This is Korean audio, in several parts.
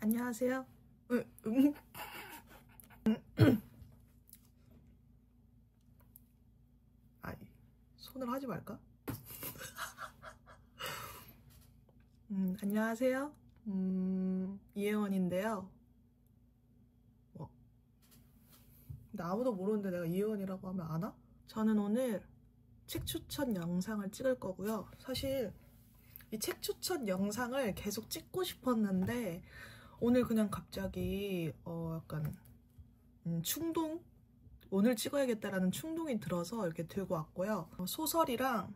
안녕하세요. 아니, 손을 하지 말까? 안녕하세요. 이혜원인데요. 근데 아무도 모르는데 내가 이혜원이라고 하면 아나? 저는 오늘 책 추천 영상을 찍을 거고요. 사실 이 책 추천 영상을 계속 찍고 싶었는데 오늘 그냥 갑자기 약간 충동? 오늘 찍어야겠다라는 충동이 들어서 이렇게 들고 왔고요. 소설이랑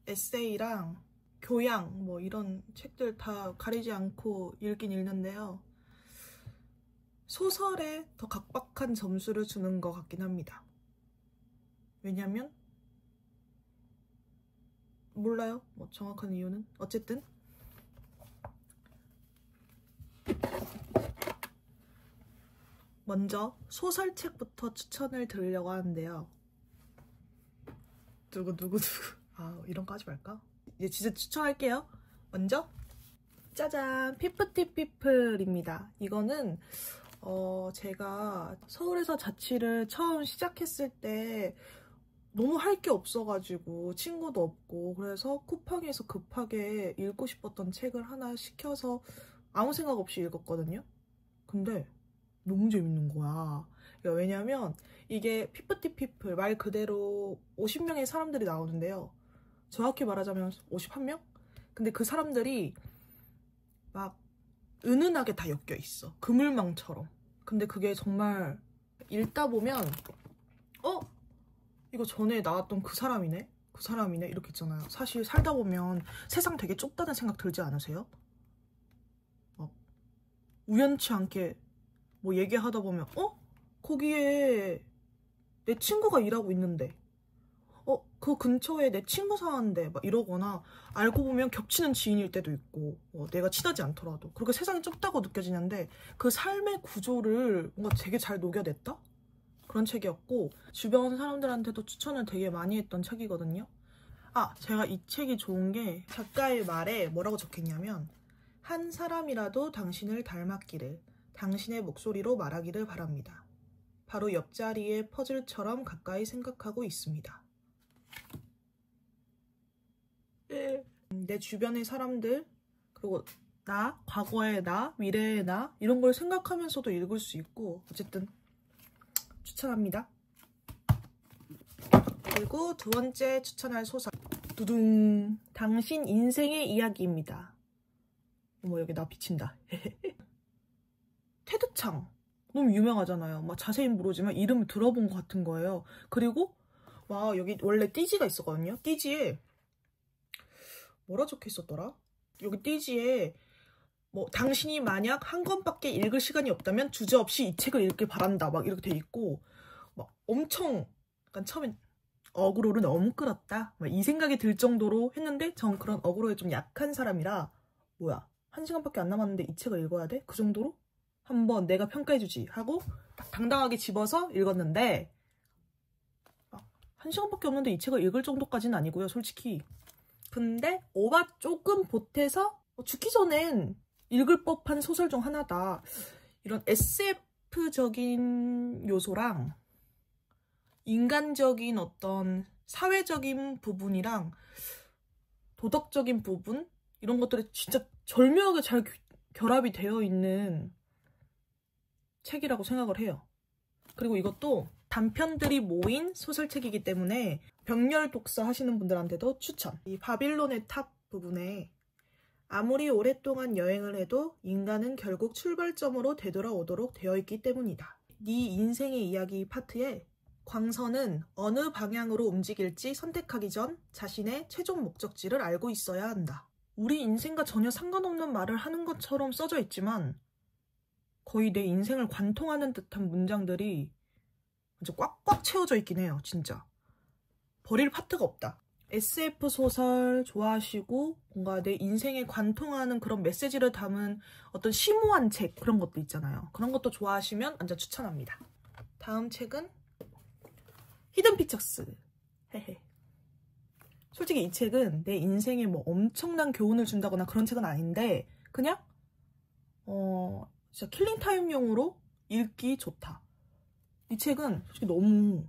에세이랑 교양 뭐 이런 책들 다 가리지 않고 읽긴 읽는데요. 소설에 더 각박한 점수를 주는 것 같긴 합니다. 왜냐면 몰라요. 뭐 정확한 이유는 어쨌든 먼저 소설책부터 추천을 드리려고 하는데요. 누구 이런 거 하지 말까? 이제 진짜 추천할게요. 먼저 짜잔, 피프티 피플입니다. 이거는 제가 서울에서 자취를 처음 시작했을 때 너무 할 게 없어가지고 친구도 없고 그래서 쿠팡에서 급하게 읽고 싶었던 책을 하나 시켜서 아무 생각 없이 읽었거든요. 근데 너무 재밌는 거야. 왜냐면 이게 피프티 피플 말 그대로 50명의 사람들이 나오는데요. 정확히 말하자면 51명? 근데 그 사람들이 막 은은하게 다 엮여 있어. 그물망처럼. 근데 그게 정말 읽다 보면 이거 전에 나왔던 그 사람이네? 이렇게 있잖아요. 사실 살다 보면 세상 되게 좁다는 생각 들지 않으세요? 우연치 않게 뭐 얘기하다 보면 거기에 내 친구가 일하고 있는데 그 근처에 내 친구 사는데 막 이러거나 알고 보면 겹치는 지인일 때도 있고 내가 친하지 않더라도 그렇게 세상이 좁다고 느껴지는데 그 삶의 구조를 뭔가 되게 잘 녹여냈다? 그런 책이었고 주변 사람들한테도 추천을 되게 많이 했던 책이거든요. 제가 이 책이 좋은 게 작가의 말에 뭐라고 적혔냐면 한 사람이라도 당신을 닮았기를 당신의 목소리로 말하기를 바랍니다. 바로 옆자리의 퍼즐처럼 가까이 생각하고 있습니다. 내 주변의 사람들 그리고 나, 과거의 나, 미래의 나 이런 걸 생각하면서도 읽을 수 있고 어쨌든 추천합니다. 그리고 두 번째 추천할 소설 두둥 당신 인생의 이야기입니다. 여기 나 비친다. 테드창 너무 유명하잖아요. 막 자세히 모르지만 이름을 들어본 것 같은 거예요. 그리고 여기 원래 띠지가 있었거든요. 띠지에 뭐라 적혀 있었더라? 여기 띠지에 당신이 만약 한 권밖에 읽을 시간이 없다면 주저없이 이 책을 읽길 바란다 막 이렇게 돼 있고 엄청 약간 처음엔 어그로를 너무 끌었다 막 이 생각이 들 정도로 했는데 전 그런 어그로에 좀 약한 사람이라 한 시간밖에 안 남았는데 이 책을 읽어야 돼? 그 정도로? 한번 내가 평가해주지 하고 딱 당당하게 집어서 읽었는데 한 시간밖에 없는데 이 책을 읽을 정도까지는 아니고요, 솔직히. 근데 오바 조금 보태서 죽기 전엔 읽을 법한 소설 중 하나다. 이런 SF적인 요소랑 인간적인 어떤 사회적인 부분이랑 도덕적인 부분 이런 것들이 진짜 절묘하게 잘 결합이 되어 있는 책이라고 생각을 해요. 그리고 이것도 단편들이 모인 소설책이기 때문에 병렬 독서 하시는 분들한테도 추천. 이 바빌론의 탑 부분에 아무리 오랫동안 여행을 해도 인간은 결국 출발점으로 되돌아오도록 되어 있기 때문이다. 네 인생의 이야기 파트에 광선은 어느 방향으로 움직일지 선택하기 전 자신의 최종 목적지를 알고 있어야 한다. 우리 인생과 전혀 상관없는 말을 하는 것처럼 써져 있지만 거의 내 인생을 관통하는 듯한 문장들이 아주 꽉꽉 채워져 있긴 해요. 진짜 버릴 파트가 없다. SF 소설 좋아하시고 뭔가 내 인생에 관통하는 그런 메시지를 담은 어떤 심오한 책 그런 것도 있잖아요. 그런 것도 좋아하시면 완전 추천합니다. 다음 책은 히든 피처스. 솔직히 이 책은 내 인생에 엄청난 교훈을 준다거나 그런 책은 아닌데 그냥 진짜 킬링타임용으로 읽기 좋다. 이 책은 솔직히 너무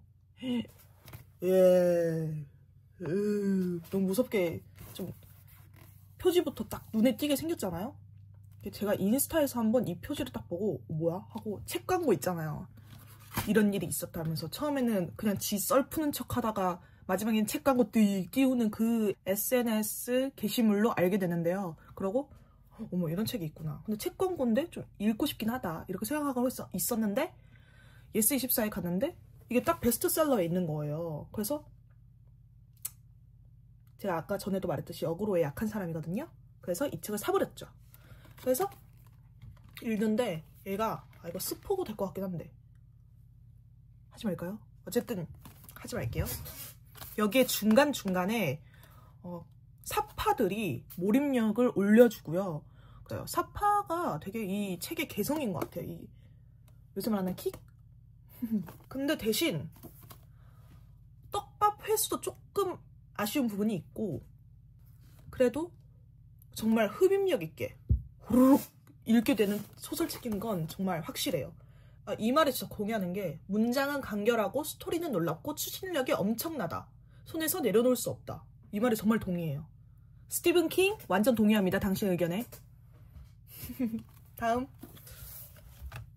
너무 무섭게 좀 표지부터 딱 눈에 띄게 생겼잖아요. 제가 인스타에서 한번 이 표지를 딱 보고 뭐야? 하고 책 광고 있잖아요. 이런 일이 있었다면서 처음에는 그냥 지 썰 푸는 척 하다가 마지막엔 책 광고 띄우는 그 SNS 게시물로 알게 되는데요. 그러고 어머 이런 책이 있구나. 근데 책 광고인데 좀 읽고 싶긴 하다 이렇게 생각하고 있었는데 예스24에 갔는데 이게 딱 베스트셀러에 있는 거예요. 그래서 제가 아까 전에도 말했듯이 어그로에 약한 사람이거든요. 그래서 이 책을 사버렸죠. 그래서 읽는데 얘가 이거 스포가 될 것 같긴 한데 하지 말까요? 어쨌든 하지 말게요. 여기에 중간중간에 사파들이 몰입력을 올려주고요. 그래요. 사파가 되게 이 책의 개성인 것 같아요. 이 요새 말하는 킥? 근데 대신 떡밥 횟수도 조금 아쉬운 부분이 있고 그래도 정말 흡입력 있게 후루룩 읽게 되는 소설책인 건 정말 확실해요. 이 말에 진짜 공유하는 게 문장은 간결하고 스토리는 놀랍고 추진력이 엄청나다. 손에서 내려놓을 수 없다. 이 말에 정말 동의해요. 스티븐 킹 완전 동의합니다. 당신 의견에. 다음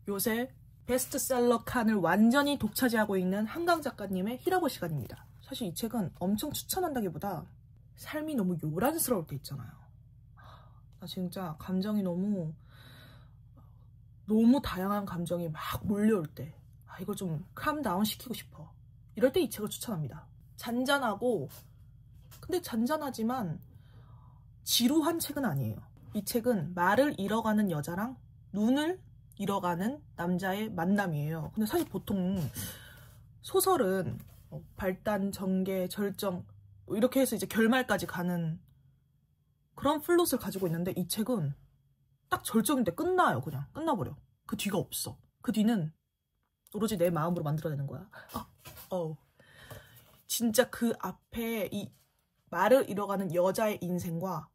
요새 베스트셀러 칸을 완전히 독차지하고 있는 한강 작가님의 히라보 시간입니다. 사실 이 책은 엄청 추천한다기보다 삶이 너무 요란스러울 때 있잖아요. 나 진짜 감정이 너무 다양한 감정이 막 몰려올 때 이걸 좀 캄다운 시키고 싶어. 이럴 때 이 책을 추천합니다. 잔잔하고 근데 잔잔하지만 지루한 책은 아니에요. 이 책은 말을 잃어가는 여자랑 눈을 잃어가는 남자의 만남이에요. 근데 사실 보통 소설은 발단, 전개, 절정 이렇게 해서 이제 결말까지 가는 그런 플롯을 가지고 있는데 이 책은 딱 절정인데 끝나요. 그냥 끝나버려. 그 뒤가 없어. 그 뒤는 오로지 내 마음으로 만들어내는 거야. 진짜 그 앞에 이 말을 잃어가는 여자의 인생과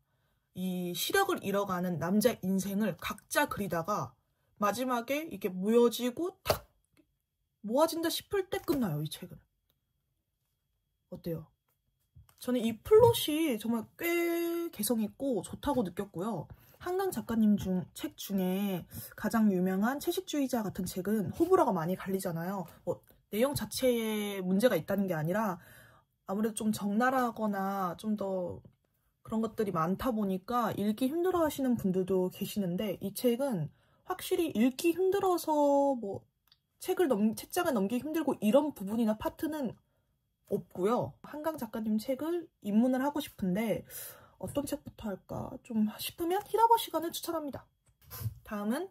이 시력을 잃어가는 남자의 인생을 각자 그리다가 마지막에 이게 모여지고 탁 모아진다 싶을 때 끝나요. 이 책은. 어때요? 저는 이 플롯이 정말 꽤 개성있고 좋다고 느꼈고요. 한강 작가님 책 중에 가장 유명한 채식주의자 같은 책은 호불호가 많이 갈리잖아요. 내용 자체에 문제가 있다는 게 아니라 아무래도 좀 적나라하거나 좀 더 그런 것들이 많다 보니까 읽기 힘들어 하시는 분들도 계시는데 이 책은 확실히 읽기 힘들어서 책장을 넘기기 힘들고 이런 부분이나 파트는 없고요. 한강 작가님 책을 입문을 하고 싶은데 어떤 책부터 할까 좀 싶으면 히라보 시간을 추천합니다. 다음은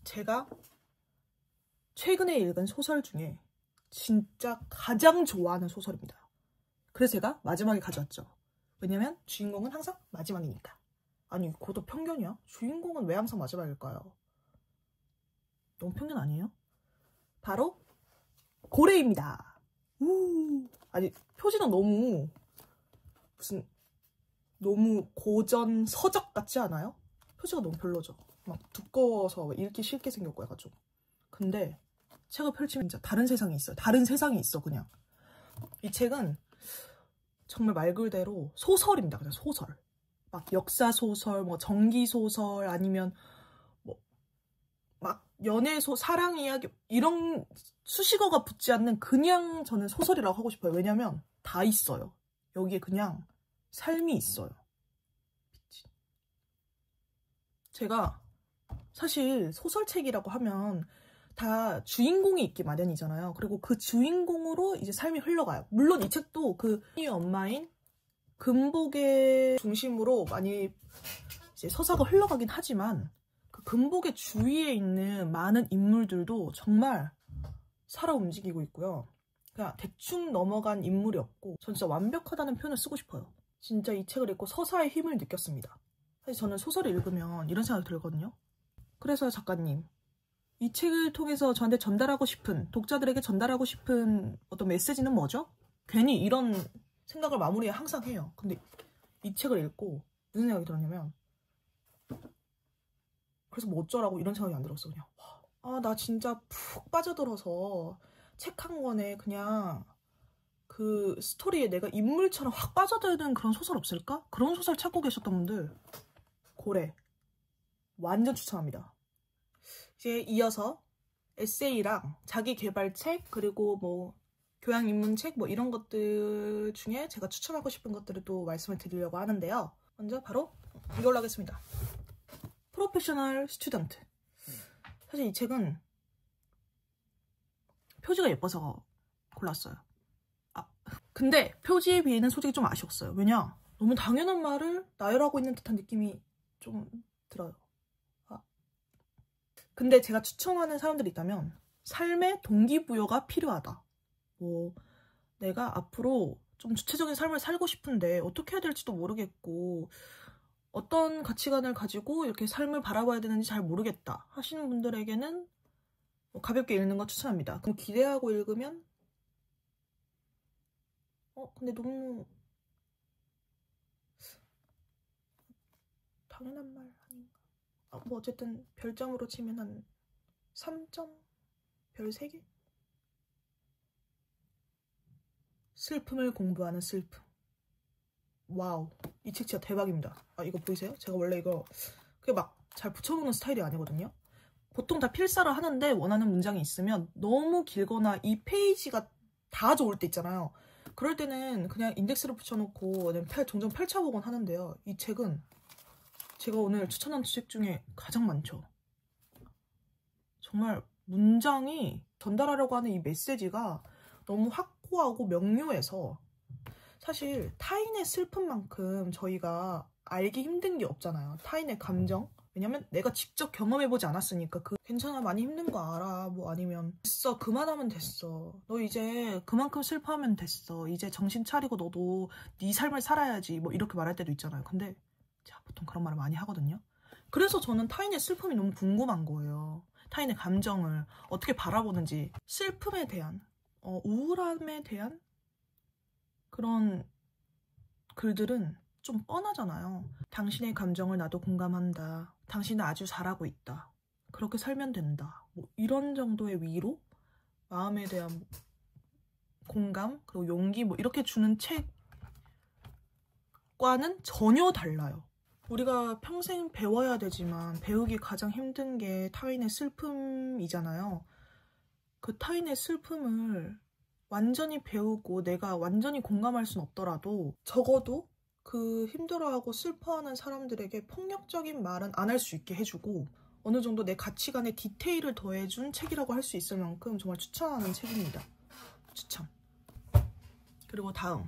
제가 최근에 읽은 소설 중에 진짜 가장 좋아하는 소설입니다. 그래서 제가 마지막에 가져왔죠. 왜냐면 주인공은 항상 마지막이니까. 아니 그것도 편견이야? 주인공은 왜 항상 마지막일까요? 너무 편견 아니에요? 바로 고래입니다. 아니 표지는 너무 고전 서적 같지 않아요? 표지가 너무 별로죠. 막 두꺼워서 읽기 싫게 생겼고 해가지고. 근데 책을 펼치면 진짜 다른 세상이 있어요. 다른 세상이 있어 그냥. 이 책은 정말 말 그대로 소설입니다. 그냥 소설. 막 역사소설, 뭐 전기소설 아니면 막 사랑 이야기 이런 수식어가 붙지 않는 그냥 저는 소설이라고 하고 싶어요. 왜냐면 다 있어요. 여기에 그냥 삶이 있어요. 제가 사실 소설책이라고 하면 다 주인공이 있기 마련이잖아요. 그리고 그 주인공으로 이제 삶이 흘러가요. 물론 이 책도 그 엄마인 금복의 중심으로 많이 이제 서사가 흘러가긴 하지만 그 금복의 주위에 있는 많은 인물들도 정말 살아 움직이고 있고요. 그냥 대충 넘어간 인물이 없고 전 진짜 완벽하다는 표현을 쓰고 싶어요. 진짜 이 책을 읽고 서사의 힘을 느꼈습니다. 사실 저는 소설을 읽으면 이런 생각이 들거든요. 그래서 작가님 이 책을 통해서 저한테 독자들에게 전달하고 싶은 어떤 메시지는 뭐죠? 괜히 이런 생각을 마무리에 항상 해요. 근데 이 책을 읽고 무슨 생각이 들었냐면 그래서 뭐 어쩌라고 이런 생각이 안 들었어. 그냥 아, 나 진짜 푹 빠져들어서 책 한 권에 그냥 그 스토리에 내가 인물처럼 확 빠져드는 그런 소설 없을까? 그런 소설 찾고 계셨던 분들 고래 완전 추천합니다. 이제 이어서 에세이랑 자기 개발책 그리고 뭐 교양 입문책 뭐 이런 것들 중에 제가 추천하고 싶은 것들을 또 말씀을 드리려고 하는데요. 먼저 바로 이걸로 하겠습니다. 프로페셔널 스튜던트. 사실 이 책은 표지가 예뻐서 골랐어요. 근데 표지에 비해는 솔직히 좀 아쉬웠어요. 왜냐? 너무 당연한 말을 나열하고 있는 듯한 느낌이 좀 들어요. 근데 제가 추천하는 사람들이 있다면 삶의 동기부여가 필요하다. 뭐 내가 앞으로 좀 주체적인 삶을 살고 싶은데 어떻게 해야 될지도 모르겠고 어떤 가치관을 가지고 이렇게 삶을 바라봐야 되는지 잘 모르겠다 하시는 분들에게는 가볍게 읽는 거 추천합니다. 그럼 기대하고 읽으면 근데 너무 당연한 말 아닌가? 뭐 어쨌든 별점으로 치면 한 3점? 별 3개? 슬픔을 공부하는 슬픔. 와우, 이 책 진짜 대박입니다. 이거 보이세요? 제가 원래 이거 그게 막 잘 붙여놓는 스타일이 아니거든요. 보통 다 필사를 하는데 원하는 문장이 있으면 너무 길거나 이 페이지가 다 좋을 때 있잖아요. 그럴 때는 그냥 인덱스를 붙여놓고 종종 펼쳐보곤 하는데요. 이 책은 제가 오늘 추천한 책 중에 가장 많죠. 정말 문장이 전달하려고 하는 이 메시지가 너무 확고하고 명료해서 사실 타인의 슬픔만큼 저희가 알기 힘든 게 없잖아요. 타인의 감정. 왜냐면 내가 직접 경험해보지 않았으니까 괜찮아 많이 힘든 거 알아 뭐 아니면 됐어 그만하면 됐어 너 이제 그만큼 슬퍼하면 됐어 이제 정신 차리고 너도 네 삶을 살아야지 뭐 이렇게 말할 때도 있잖아요. 근데 제가 보통 그런 말을 많이 하거든요. 그래서 저는 타인의 슬픔이 너무 궁금한 거예요. 타인의 감정을 어떻게 바라보는지 슬픔에 대한 우울함에 대한 그런 글들은 좀 뻔하잖아요. 당신의 감정을 나도 공감한다. 당신은 아주 잘하고 있다. 그렇게 살면 된다. 뭐 이런 정도의 위로, 마음에 대한 공감, 그리고 용기 뭐 이렇게 주는 책과는 전혀 달라요. 우리가 평생 배워야 되지만 배우기 가장 힘든 게 타인의 슬픔이잖아요. 그 타인의 슬픔을 완전히 배우고 내가 완전히 공감할 순 없더라도 적어도 그 힘들어하고 슬퍼하는 사람들에게 폭력적인 말은 안 할 수 있게 해주고 어느 정도 내 가치관에 디테일을 더해준 책이라고 할 수 있을 만큼 정말 추천하는 책입니다. 추천. 그리고 다음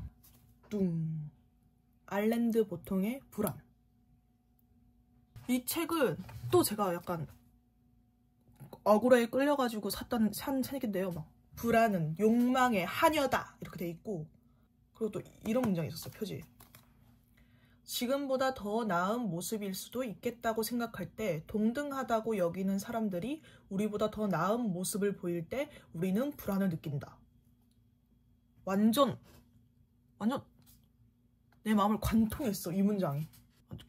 알랜드 보통의 불안. 이 책은 또 제가 약간 억울에 끌려가지고 산 책인데요. 막 불안은 욕망의 하녀다 이렇게 돼 있고 그리고 또 이런 문장이 있었어요. 표지. 지금보다 더 나은 모습일 수도 있겠다고 생각할 때 동등하다고 여기는 사람들이 우리보다 더 나은 모습을 보일 때 우리는 불안을 느낀다. 완전 내 마음을 관통했어. 이 문장이.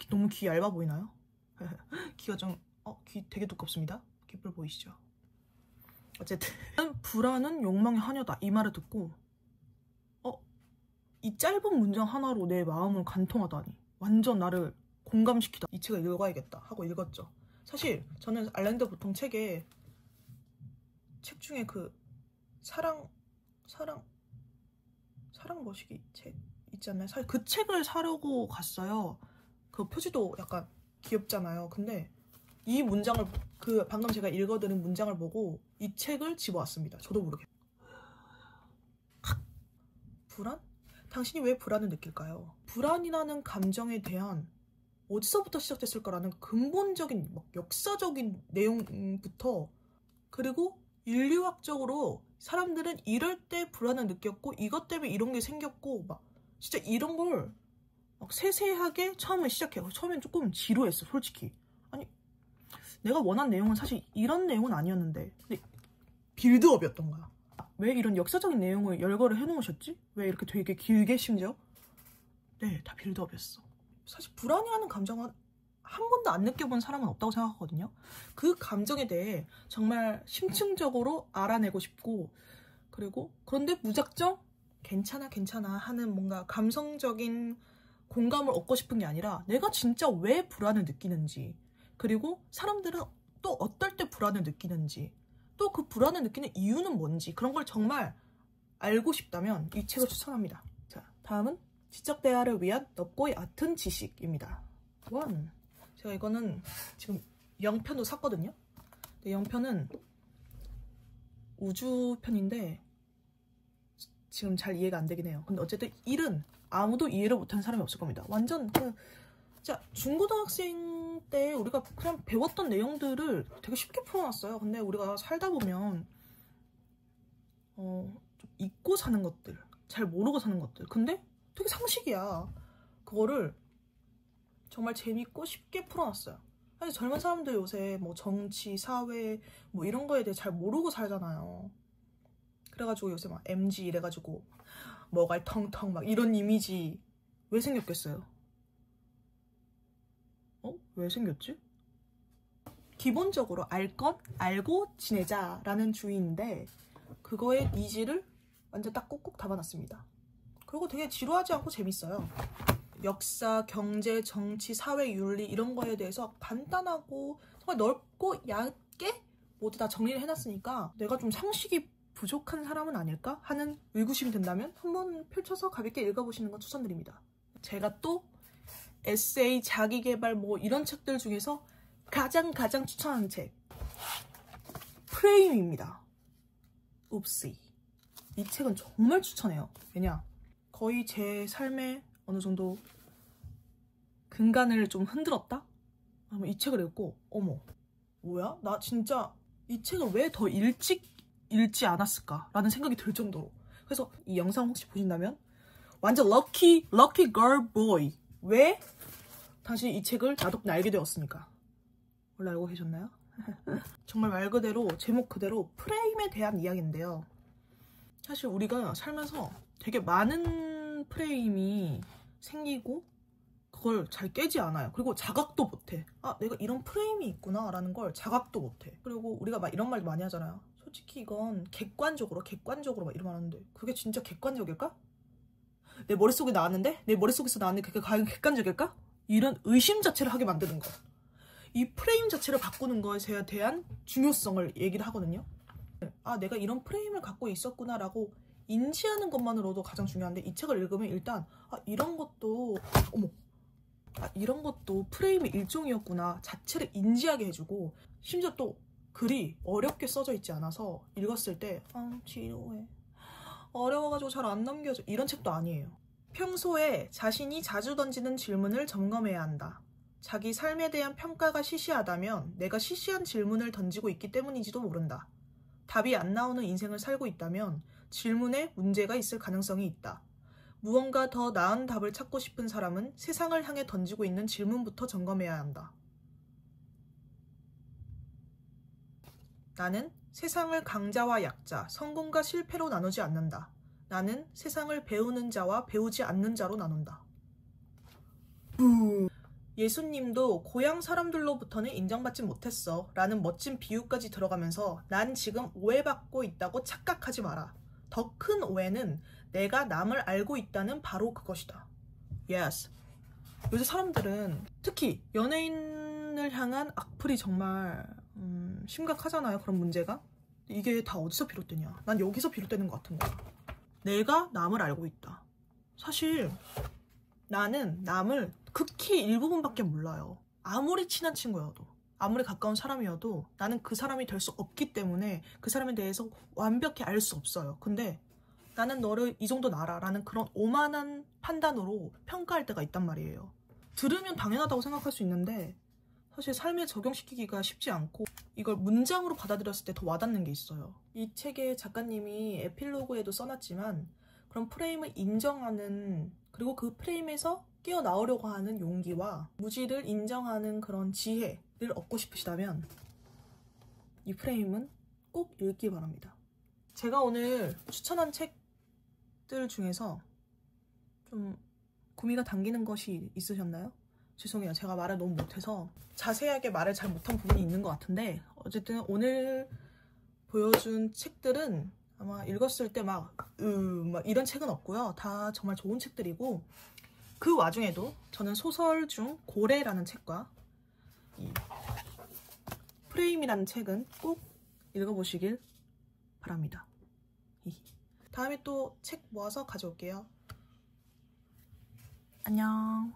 너무 귀 얇아 보이나요? 귀가 좀 귀 되게 두껍습니다. 귓불 보이시죠? 어쨌든 불안은 욕망의 하녀다 이 말을 듣고 이 짧은 문장 하나로 내 마음을 관통하다니 완전 나를 공감시키다. 이 책을 읽어야겠다 하고 읽었죠. 사실 저는 알랜드 보통 책 중에 그 사랑 머시기 책 있잖아요. 사실 그 책을 사려고 갔어요. 그 표지도 약간 귀엽잖아요. 근데 이 문장을 방금 제가 읽어드린 문장을 보고 이 책을 집어왔습니다. 저도 모르게. 불안? 당신이 왜 불안을 느낄까요? 불안이라는 감정에 대한 어디서부터 시작됐을까라는 근본적인 역사적인 내용부터 그리고 인류학적으로 사람들은 이럴 때 불안을 느꼈고 이것 때문에 이런 게 생겼고 막 진짜 이런 걸 막 세세하게 처음에 시작해요. 처음엔 조금 지루했어 솔직히. 아니 내가 원한 내용은 사실 이런 내용은 아니었는데 근데 빌드업이었던 거야. 왜 이런 역사적인 내용을 열거를 해놓으셨지? 왜 이렇게 되게 길게 심지어? 네, 다 빌드업이었어. 사실 불안이라는 감정은 한 번도 안 느껴본 사람은 없다고 생각하거든요. 그 감정에 대해 정말 심층적으로 알아내고 싶고, 그리고 그런데 무작정 괜찮아 괜찮아 하는 뭔가 감성적인 공감을 얻고 싶은 게 아니라 내가 진짜 왜 불안을 느끼는지, 그리고 사람들은 또 어떨 때 불안을 느끼는지, 또 그 불안을 느끼는 이유는 뭔지, 그런 걸 정말 알고 싶다면 이 책을 추천합니다. 자, 다음은 지적 대화를 위한 넓고 얕은 지식입니다. 1. 제가 이거는 지금 0편도 샀거든요. 근데 0편은 우주편인데 지금 잘 이해가 안 되긴 해요. 근데 어쨌든 1은 아무도 이해를 못하는 사람이 없을 겁니다. 완전 진짜 중고등학생 때 우리가 그냥 배웠던 내용들을 되게 쉽게 풀어놨어요. 근데 우리가 살다 보면 좀 잊고 사는 것들, 잘 모르고 사는 것들, 근데 되게 상식이야. 그거를 정말 재밌고 쉽게 풀어놨어요. 사실 젊은 사람들 요새 뭐 정치, 사회 뭐 이런 거에 대해 잘 모르고 살잖아요. 그래가지고 요새 막 MG 이래가지고 머갈 텅텅 막 이런 이미지 왜 생겼겠어요? 왜 생겼지? 기본적으로 알 것 알고 지내자라는 주의인데 그거의 니즈를 완전 딱 꼭꼭 담아놨습니다. 그리고 되게 지루하지 않고 재밌어요. 역사, 경제, 정치, 사회, 윤리 이런 거에 대해서 간단하고 정말 넓고 얇게 모두 다 정리를 해놨으니까 내가 좀 상식이 부족한 사람은 아닐까 하는 의구심이 든다면 한번 펼쳐서 가볍게 읽어보시는 건 추천드립니다. 제가 또 에세이, 자기계발 뭐 이런 책들 중에서 가장 추천하는 책 프레임입니다. 옵시. 이 책은 정말 추천해요. 왜냐? 거의 제 삶에 어느 정도 근간을 좀 흔들었다? 이 책을 읽고 어머 뭐야? 나 진짜 이 책을 왜 더 일찍 읽지 않았을까? 라는 생각이 들 정도로. 그래서 이 영상 혹시 보신다면 완전 럭키 걸 보이. 왜? 당신이 이 책을 나도 알게 되었으니까. 원래 알고 계셨나요? 정말 말 그대로 제목 그대로 프레임에 대한 이야기인데요. 사실 우리가 살면서 되게 많은 프레임이 생기고 그걸 잘 깨지 않아요. 그리고 자각도 못해. 아, 내가 이런 프레임이 있구나 라는 걸 자각도 못해. 그리고 우리가 막 이런 말도 많이 하잖아요. 솔직히 이건 객관적으로 막 이러면 하는데 그게 진짜 객관적일까? 내 머릿속에 나왔는데? 내 머릿속에서 나왔는데 그게 과연 객관적일까? 이런 의심 자체를 하게 만드는 거. 이 프레임 자체를 바꾸는 것에 대한 중요성을 얘기를 하거든요. 아, 내가 이런 프레임을 갖고 있었구나 라고 인지하는 것만으로도 가장 중요한데 이 책을 읽으면 일단 이런 것도 이런 것도 프레임의 일종이었구나 자체를 인지하게 해주고, 심지어 또 글이 어렵게 써져 있지 않아서 읽었을 때 지루해, 어려워가지고 잘 안 넘겨져 이런 책도 아니에요. 평소에 자신이 자주 던지는 질문을 점검해야 한다. 자기 삶에 대한 평가가 시시하다면 내가 시시한 질문을 던지고 있기 때문인지도 모른다. 답이 안 나오는 인생을 살고 있다면 질문에 문제가 있을 가능성이 있다. 무언가 더 나은 답을 찾고 싶은 사람은 세상을 향해 던지고 있는 질문부터 점검해야 한다. 나는 세상을 강자와 약자, 성공과 실패로 나누지 않는다. 나는 세상을 배우는 자와 배우지 않는 자로 나눈다. 예수님도 고향 사람들로부터는 인정받지 못했어 라는 멋진 비유까지 들어가면서 난 지금 오해받고 있다고 착각하지 마라. 더 큰 오해는 내가 남을 알고 있다는 바로 그것이다. Yes. 요새 사람들은 특히 연예인을 향한 악플이 정말 심각하잖아요. 그런 문제가. 이게 다 어디서 비롯되냐. 난 여기서 비롯되는 것 같은 거야. 내가 남을 알고 있다. 사실 나는 남을 극히 일부분밖에 몰라요. 아무리 친한 친구여도, 아무리 가까운 사람이어도 나는 그 사람이 될 수 없기 때문에 그 사람에 대해서 완벽히 알 수 없어요. 근데 나는 너를 이 정도 알아 라는 그런 오만한 판단으로 평가할 때가 있단 말이에요. 들으면 당연하다고 생각할 수 있는데 사실 삶에 적용시키기가 쉽지 않고 이걸 문장으로 받아들였을 때 더 와닿는 게 있어요. 이 책의 작가님이 에필로그에도 써놨지만 그런 프레임을 인정하는, 그리고 그 프레임에서 깨어나오려고 하는 용기와 무지를 인정하는 그런 지혜를 얻고 싶으시다면 이 프레임은 꼭 읽기 바랍니다. 제가 오늘 추천한 책들 중에서 좀 구미가 당기는 것이 있으셨나요? 죄송해요. 제가 말을 너무 못해서 자세하게 말을 잘 못한 부분이 있는 것 같은데, 어쨌든 오늘 보여준 책들은 아마 읽었을 때 막 이런 책은 없고요. 다 정말 좋은 책들이고, 그 와중에도 저는 소설 중 고래라는 책과 이 프레임이라는 책은 꼭 읽어보시길 바랍니다. 다음에 또 책 모아서 가져올게요. 안녕.